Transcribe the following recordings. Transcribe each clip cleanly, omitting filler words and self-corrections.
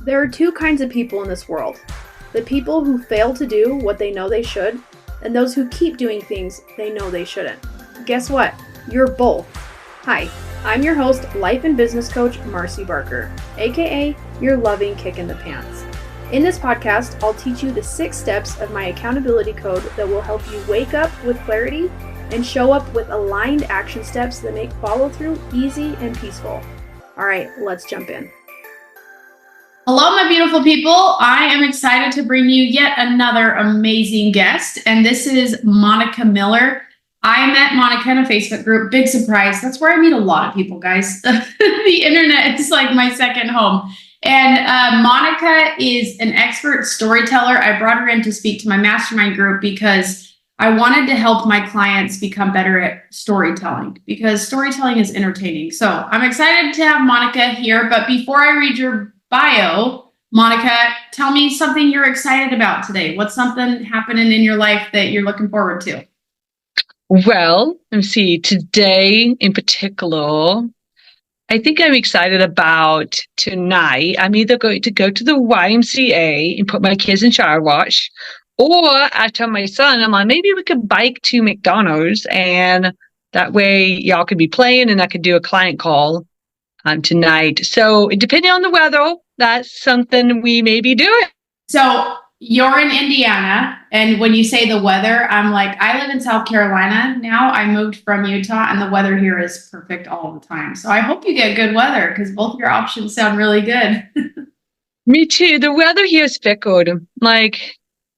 There are two kinds of people in this world: the people who fail to do what they know they should, and those who keep doing things they know they shouldn't. Guess what? You're both. Hi, I'm your host, life and business coach Marcy Barker, aka your loving kick in the pants. In this podcast, I'll teach you the 6 steps of my accountability code that will help you wake up with clarity and show up with aligned action steps that make follow through easy and peaceful. All right, let's jump in. Hello, my beautiful people. I am excited to bring you yet another amazing guest, and this is Monica Miller. I met Monica in a Facebook group. Big surprise. That's where I meet a lot of people, guys. The internet is like my second home. And Monica is an expert storyteller. I brought her in to speak to my mastermind group because I wanted to help my clients become better at storytelling, because storytelling is entertaining. So I'm excited to have Monica here. But before I read your bio, Monica, tell me something you're excited about today. What's something happening in your life that you're looking forward to? Well, let me see. Today in particular, I think I'm excited about tonight. I'm either going to go to the YMCA and put my kids in shower wash, or I tell my son, I'm like, maybe we could bike to McDonald's, and that way y'all could be playing and I could do a client call tonight. So depending on the weather, that's something we may be doing. So you're in Indiana, and when you say the weather, I'm like, I live in South Carolina now. I moved from Utah, and the weather here is perfect all the time. So I hope you get good weather, because both your options sound really good. Me too. The weather here is fickle. Like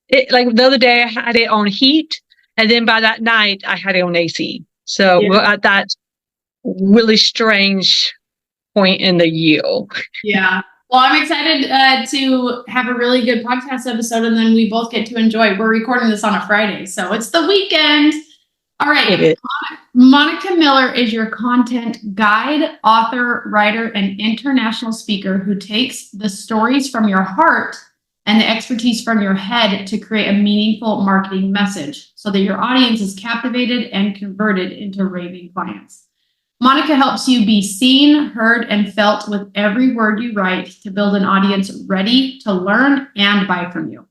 the other day, I had it on heat, and then by that night, I had it on AC. So we're at that really strange point in the year. Yeah. Well, I'm excited to have a really good podcast episode, and then we both get to enjoy. We're recording this on a Friday, so it's the weekend. All right. Monica Miller is your content guide, author, writer, and international speaker who takes the stories from your heart and the expertise from your head to create a meaningful marketing message so that your audience is captivated and converted into raving clients. Monica helps you be seen, heard, and felt with every word you write to build an audience ready to learn and buy from you.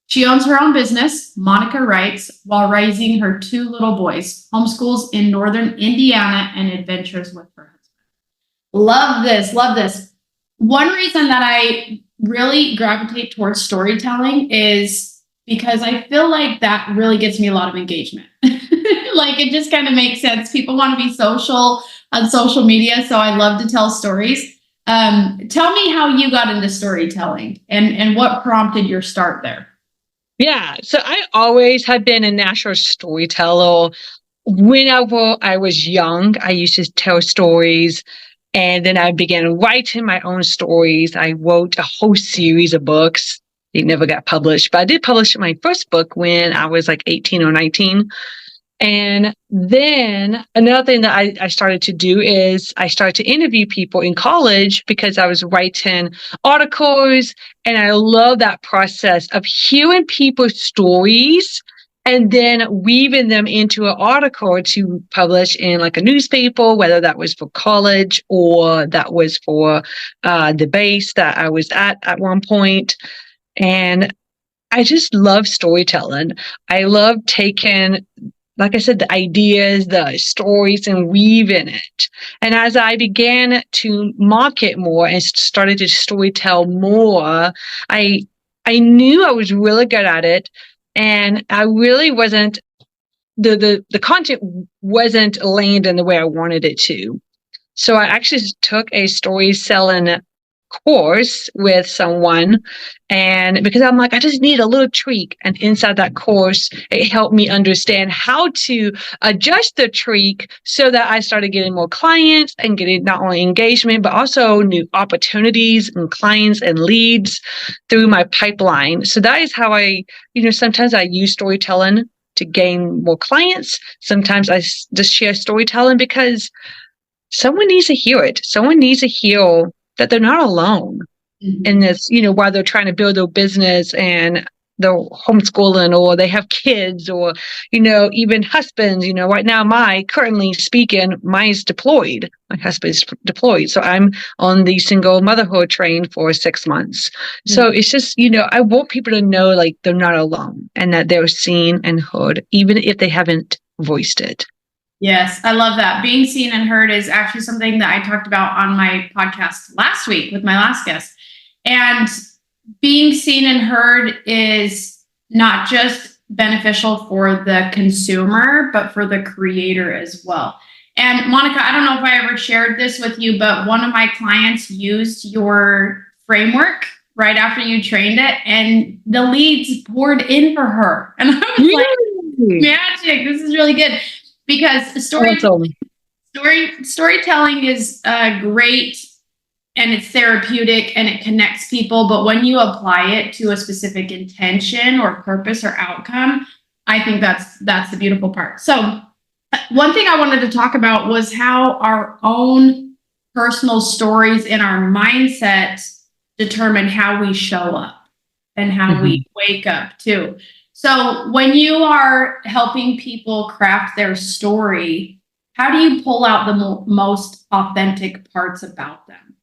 She owns her own business, Monica Writes, while raising her 2 little boys, homeschools in northern Indiana, and adventures with her husband. Love this, love this. One reason that I really gravitate towards storytelling is because I feel like that really gets me a lot of engagement. Like, it just kind of makes sense. People want to be social on social media, so I love to tell stories. Tell me how you got into storytelling and what prompted your start there. Yeah, so I always have been a natural storyteller. Whenever I was young, I used to tell stories, and then I began writing my own stories. I wrote a whole series of books. They never got published, but I did publish my first book when I was like 18 or 19. And then another thing that I started to do is I started to interview people in college because I was writing articles, and I love that process of hearing people's stories and then weaving them into an article to publish in like a newspaper, whether that was for college or that was for the base that I was at one point. And I just love storytelling. I love taking, like I said, the ideas, the stories, and weaving it. And as I began to market more and started to storytell more, I knew I was really good at it. And I really wasn't, the content wasn't landing the way I wanted it to. So I actually took a story selling course with someone, and because I'm like, I just need a little tweak, and inside that course it helped me understand how to adjust the tweak so that I started getting more clients and getting not only engagement but also new opportunities and clients and leads through my pipeline. So that is how I, sometimes I use storytelling to gain more clients. Sometimes I just share storytelling because someone needs to hear it. Someone needs to hear that they're not alone in this, while they're trying to build their business and they're homeschooling or they have kids or, even husbands. Right now, currently speaking, mine's deployed. My husband's deployed. So I'm on the single motherhood train for 6 months. So it's just, I want people to know like they're not alone and that they're seen and heard, even if they haven't voiced it. Yes, I love that. Being seen and heard is actually something that I talked about on my podcast last week with my last guest. And being seen and heard is not just beneficial for the consumer, but for the creator as well. And Monica, I don't know if I ever shared this with you, but one of my clients used your framework right after you trained it, and the leads poured in for her. And I was like, magic, this is really good. Because storytelling is great and it's therapeutic and it connects people. But when you apply it to a specific intention or purpose or outcome, I think that's the beautiful part. So one thing I wanted to talk about was how our own personal stories and our mindset determine how we show up and how we wake up too. So when you are helping people craft their story, how do you pull out the most authentic parts about them?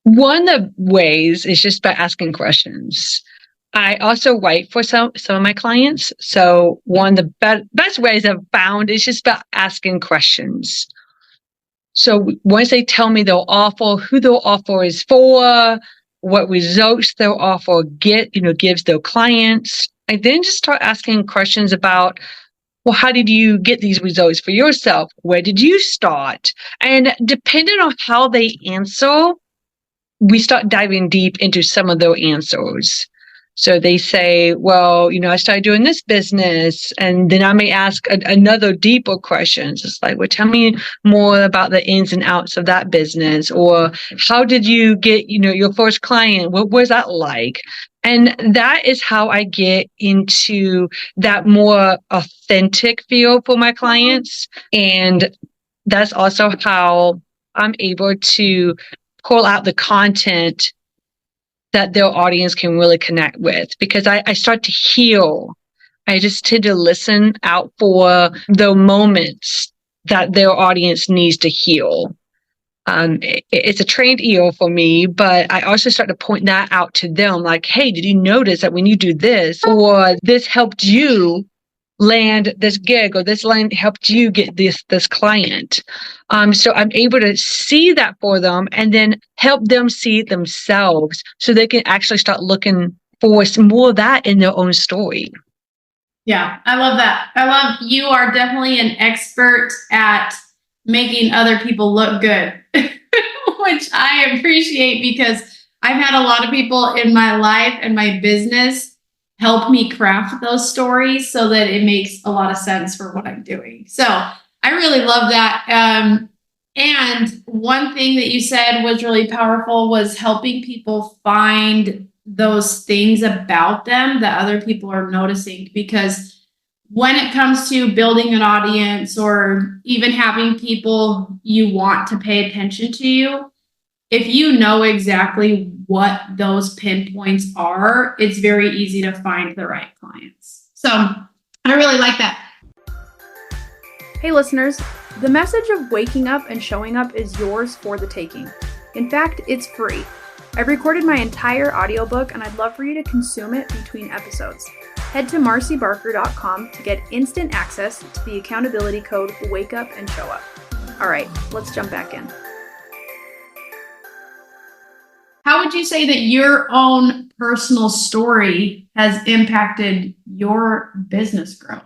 One of the ways is just by asking questions. I also write for some of my clients. So one of the best ways I've found is just by asking questions. So once they tell me their offer, who their offer is for, what results their offer gives their clients, I then just start asking questions about, well, how did you get these results for yourself? Where did you start? And depending on how they answer, we start diving deep into some of their answers. So they say, well, I started doing this business, and then I may ask another deeper question. It's like, well, tell me more about the ins and outs of that business, or how did you get, your first client? What was that like? And that is how I get into that more authentic feel for my clients. And that's also how I'm able to pull out the content that their audience can really connect with, because I start to heal. I just tend to listen out for the moments that their audience needs to heal. It's a trained ear for me, but I also start to point that out to them. Like, hey, did you notice that when you do this, or this helped you land this gig, or this line helped you get this client? So I'm able to see that for them and then help them see it themselves so they can actually start looking for more of that in their own story. Yeah, I love that. You are definitely an expert at making other people look good, which I appreciate, because I've had a lot of people in my life and my business help me craft those stories so that it makes a lot of sense for what I'm doing. So I really love that. And one thing that you said was really powerful was helping people find those things about them that other people are noticing. Because when it comes to building an audience or even having people you want to pay attention to you, if you know exactly what those pinpoints are, it's very easy to find the right clients. So I really like that. Hey listeners, the message of waking up and showing up is yours for the taking. In fact, it's free. I've recorded my entire audiobook and I'd love for you to consume it between episodes. Head to marcybarker.com to get instant access to the accountability code Wake Up and Show Up. All right, let's jump back in. How would you say that your own personal story has impacted your business growth?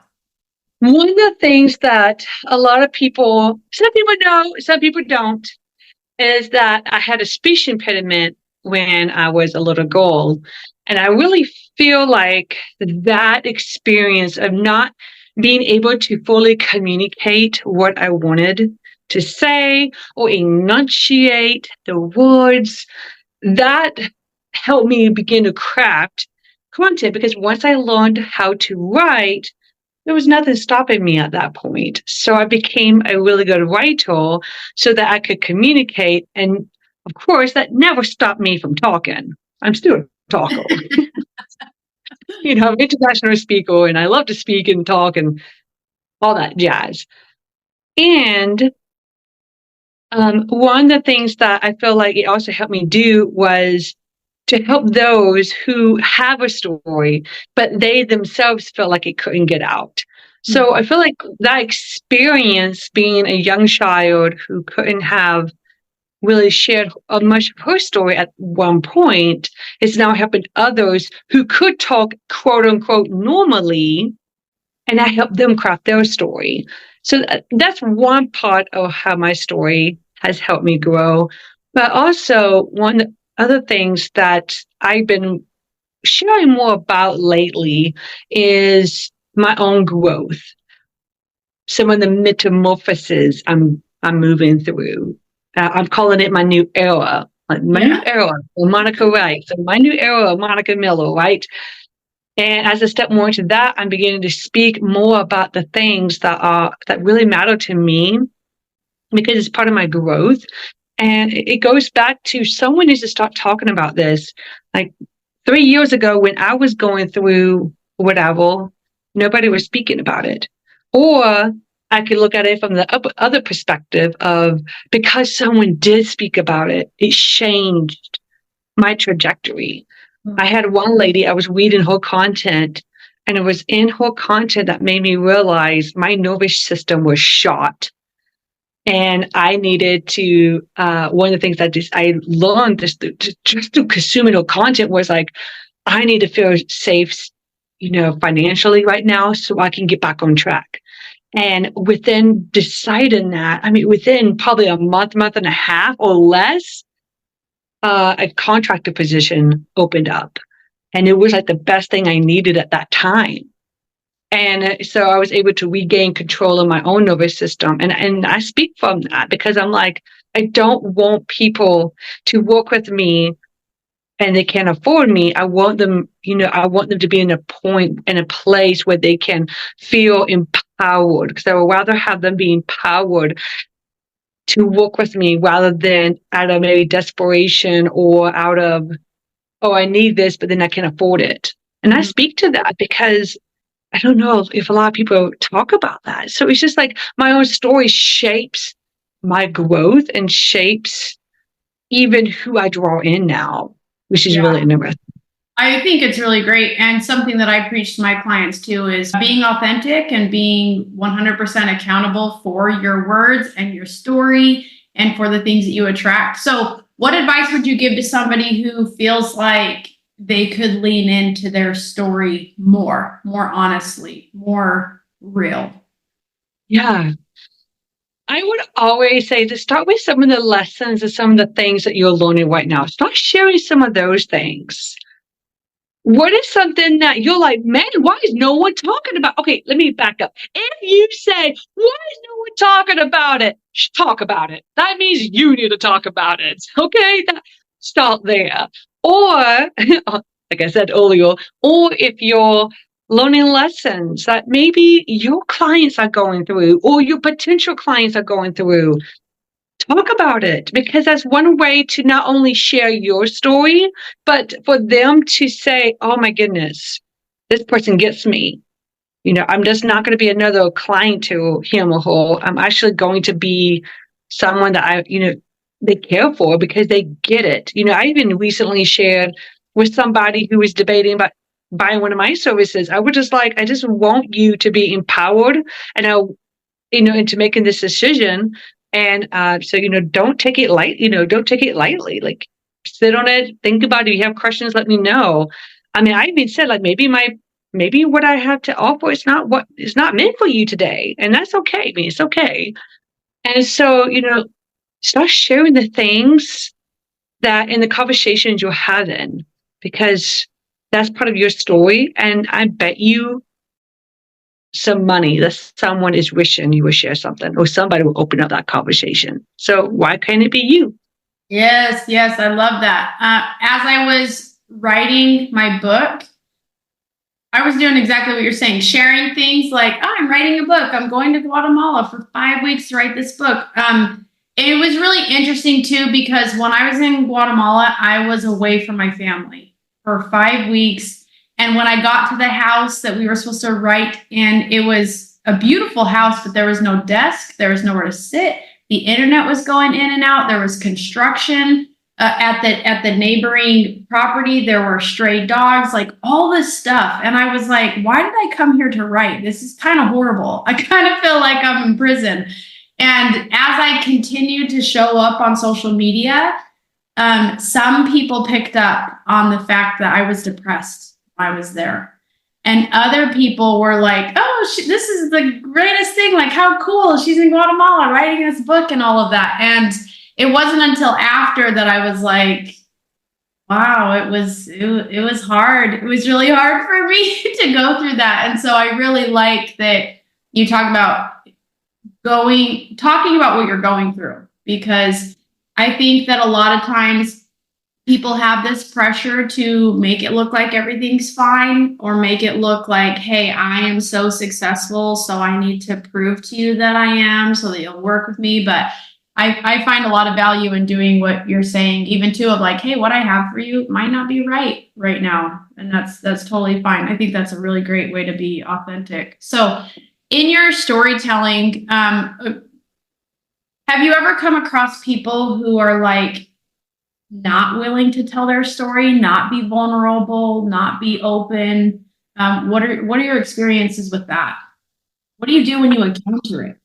One of the things that a lot of people, some people know, some people don't, is that I had a speech impediment when I was a little girl. And I really feel like that experience of not being able to fully communicate what I wanted to say or enunciate the words, that helped me begin to craft content, because once I learned how to write, there was nothing stopping me at that point. So I became a really good writer so that I could communicate. And of course, that never stopped me from talking. I'm still a talker. I'm an international speaker and I love to speak and talk and all that jazz. And one of the things that I feel like it also helped me do was to help those who have a story, but they themselves felt like it couldn't get out. So I feel like that experience being a young child who couldn't have really shared much of her story at one point is now helping others who could talk quote unquote normally, and I helped them craft their story. So that's one part of how my story has helped me grow. But also one other things that I've been sharing more about lately is my own growth. Some of the metamorphoses I'm moving through. I'm calling it my new era. New era of Monica Wright. So my new era of Monica Miller, right? And as I step more into that, I'm beginning to speak more about the things that really matter to me because it's part of my growth. And it goes back to someone needs to start talking about this. Like 3 years ago, when I was going through whatever, nobody was speaking about it. Or I could look at it from the other perspective of because someone did speak about it, it changed my trajectory. I had one lady, I was reading her content, and it was in her content that made me realize my nervous system was shot. And I needed to, one of the things that I learned just through consuming her content was like, I need to feel safe, financially right now so I can get back on track. And within deciding that, within probably a month and a half or less, a contractor position opened up. And it was like the best thing I needed at that time. And so I was able to regain control of my own nervous system. And I speak from that because I'm like, I don't want people to work with me and they can't afford me. I want them, to be in a place where they can feel empowered, because I would rather have them be empowered to work with me rather than out of maybe desperation or out of, oh, I need this, but then I can't afford it. And I speak to that because I don't know if a lot of people talk about that. So it's just like my own story shapes my growth and shapes even who I draw in now, which is really interesting. I think it's really great. And something that I preach to my clients too is being authentic and being 100% accountable for your words and your story and for the things that you attract. So what advice would you give to somebody who feels like they could lean into their story more honestly, more real? Yeah. I would always say to start with some of the lessons and some of the things that you're learning right now. Start sharing some of those things. What is something that you're like, man, why is no one talking about? Okay, let me back up. If you say, why is no one talking about it? Talk about it. That means you need to talk about it. Okay, start there. Or, like I said earlier, or if you're learning lessons that maybe your clients are going through or your potential clients are going through, talk about it, because that's one way to not only share your story, but for them to say, oh my goodness, this person gets me. I'm just not going to be another client to him or her. I'm actually going to be someone that they care for because they get it. I even recently shared with somebody who was debating about buying one of my services. I was just like, I just want you to be empowered and into making this decision. And so, don't take it lightly. Like, sit on it, think about it. If you have questions, let me know. I even said, like, maybe what I have to offer is not meant for you today. And that's okay. It's okay. And so, start sharing the things that in the conversations you're having, because that's part of your story. And I bet you some money that someone is wishing you would share something, or somebody will open up that conversation. So why can't it be you? Yes, I love that. As I was writing my book, I was doing exactly what you're saying, sharing things like, oh, I'm writing a book. I'm going to Guatemala for 5 weeks to write this book. It was really interesting too, because when I was in Guatemala, I was away from my family for 5 weeks. And when I got to the house that we were supposed to write in, it was a beautiful house, but there was no desk. There was nowhere to sit. The internet was going in and out. There was construction at the neighboring property. There were stray dogs, like all this stuff. And I was like, why did I come here to write? This is kind of horrible. I kind of feel like I'm in prison. And as I continued to show up on social media, some people picked up on the fact that I was depressed when I was there. And other people were like, oh, this is the greatest thing. Like, how cool. She's in Guatemala writing this book and all of that. And it wasn't until after that I was like, wow, it was hard. It was really hard for me to go through that. And so I really like that you talk about talking about what you're going through, because I think that a lot of times people have this pressure to make it look like everything's fine, or make it look like, hey, I am so successful, so I need to prove to you that I am so that you'll work with me. But I find a lot of value in doing what you're saying, even too, of like, hey, what I have for you might not be right now. And that's totally fine. I think that's a really great way to be authentic. So in your storytelling, have you ever come across people who are like not willing to tell their story, not be vulnerable, not be open? What are your experiences with that? What do you do when you encounter it?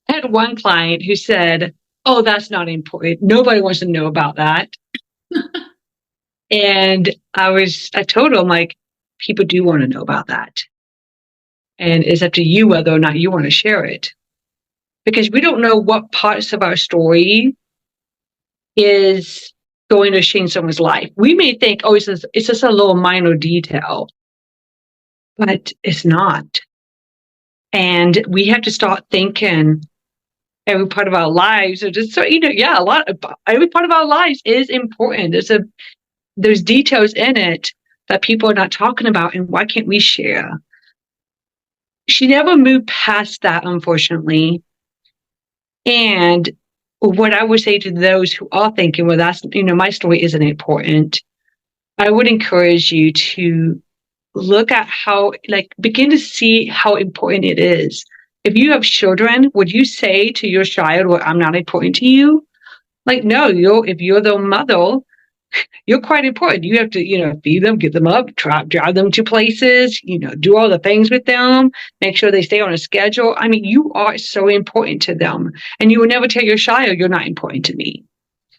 I had one client who said, oh, that's not important. Nobody wants to know about that. And I told him, like, people do want to know about that. And it's up to you whether or not you want to share it. Because we don't know what parts of our story is going to change someone's life. We may think, oh, it's just a little minor detail, but it's not. And we have to start thinking every part of our lives, or just, every part of our lives is important. There's details in it that people are not talking about, and why can't we share? She never moved past that, unfortunately. And what I would say to those who are thinking, well, that's, my story isn't important, I would encourage you to look at begin to see how important it is. If you have children, would you say to your child, well, I'm not important to you? Like, no, if you're the mother, you're quite important. You have to, feed them, get them up, drive them to places, do all the things with them, make sure they stay on a schedule. I mean, you are so important to them, and you will never tell your child you're not important to me.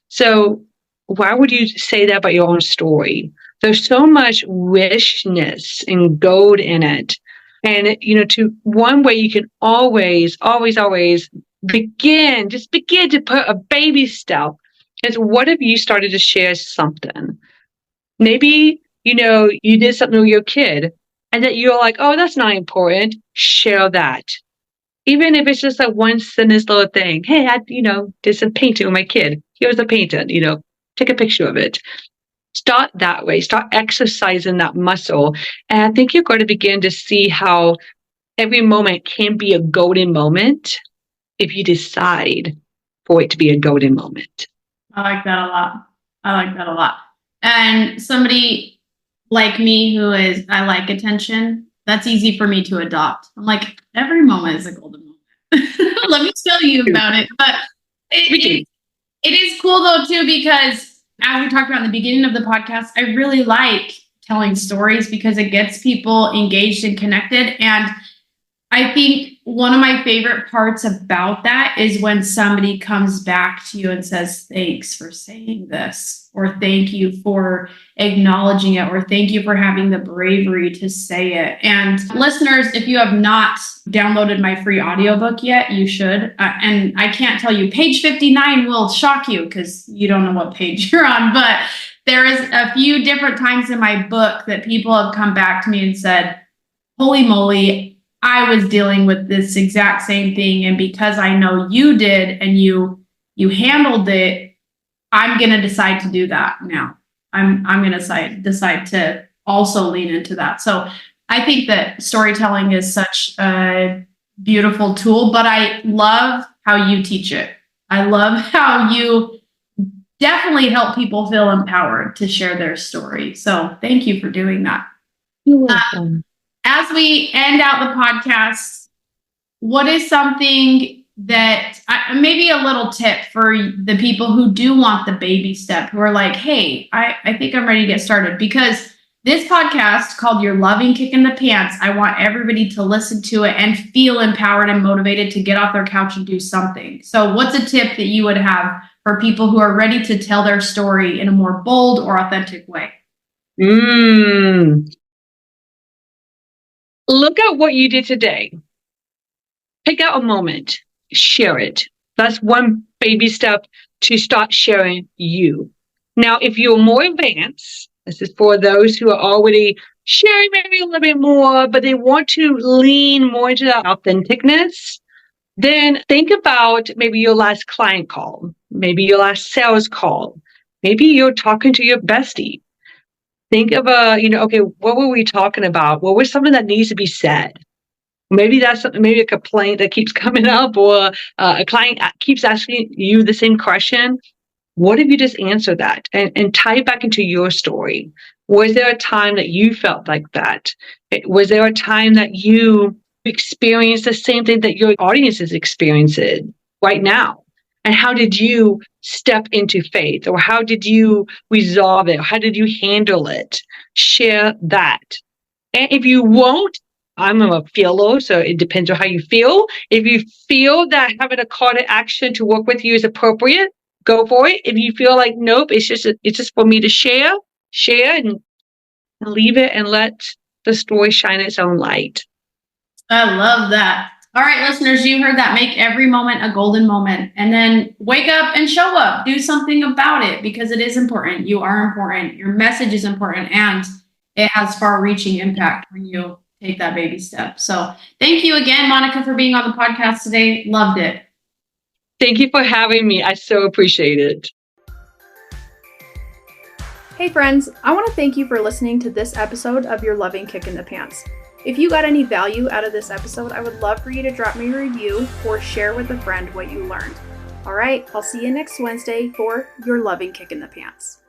So why would you say that about your own story? There's so much richness and gold in it. And, one way you can always begin to put a baby step is, what if you started to share something? Maybe, you did something with your kid and that you're like, oh, that's not important. Share that. Even if it's just like one sentence little thing. Hey, I, did some painting with my kid. Here's a painting, take a picture of it. Start that way. Start exercising that muscle. And I think you're going to begin to see how every moment can be a golden moment if you decide for it to be a golden moment. I like that a lot. And somebody like me I like attention, that's easy for me to adopt. I'm like, every moment is a golden moment. Let me tell you about it. But it is cool though too, because as we talked about in the beginning of the podcast, I really like telling stories because it gets people engaged and connected. And I think one of my favorite parts about that is when somebody comes back to you and says, thanks for saying this, or thank you for acknowledging it, or thank you for having the bravery to say it. And listeners, if you have not downloaded my free audiobook yet, you should. And I can't tell you, page 59 will shock you because you don't know what page you're on, but there is a few different times in my book that people have come back to me and said, holy moly, I was dealing with this exact same thing. And because I know you did and you handled it, I'm going to decide to do that now. I'm going to decide to also lean into that. So I think that storytelling is such a beautiful tool, but I love how you teach it. I love how you definitely help people feel empowered to share their story. So thank you for doing that. You're welcome. As we end out the podcast, what is something that maybe a little tip for the people who do want the baby step, who are like, hey, I think I'm ready to get started? Because this podcast called Your Loving Kick in the Pants, I want everybody to listen to it and feel empowered and motivated to get off their couch and do something. So what's a tip that you would have for people who are ready to tell their story in a more bold or authentic way? Look at what you did today. Pick out a moment, share it. That's one baby step to start sharing you. Now, if you're more advanced, this is for those who are already sharing maybe a little bit more, but they want to lean more into that authenticness, then think about maybe your last client call, maybe your last sales call, maybe you're talking to your bestie. Think of okay, what were we talking about? What was something that needs to be said? Maybe that's maybe a complaint that keeps coming up, or a client keeps asking you the same question. What if you just answer that and tie it back into your story? Was there a time that you felt like that? Was there a time that you experienced the same thing that your audience is experiencing right now? And how did you step into faith? Or how did you resolve it? How did you handle it? Share that. And if you won't, I'm a feeler, so it depends on how you feel. If you feel that having a call to action to work with you is appropriate, go for it. If you feel like, nope, it's just for me to share and leave it and let the story shine its own light. I love that. All right, listeners, you heard that. Make every moment a golden moment, and then wake up and show up. Do something about it, because it is important. You are important. Your message is important, and it has far-reaching impact when you take that baby step. So thank you again, Monica, for being on the podcast today. Loved it. Thank you for having me. I so appreciate it. Hey friends, I want to thank you for listening to this episode of Your Loving Kick in the Pants. If you got any value out of this episode, I would love for you to drop me a review or share with a friend what you learned. All right, I'll see you next Wednesday for Your Loving Kick in the Pants.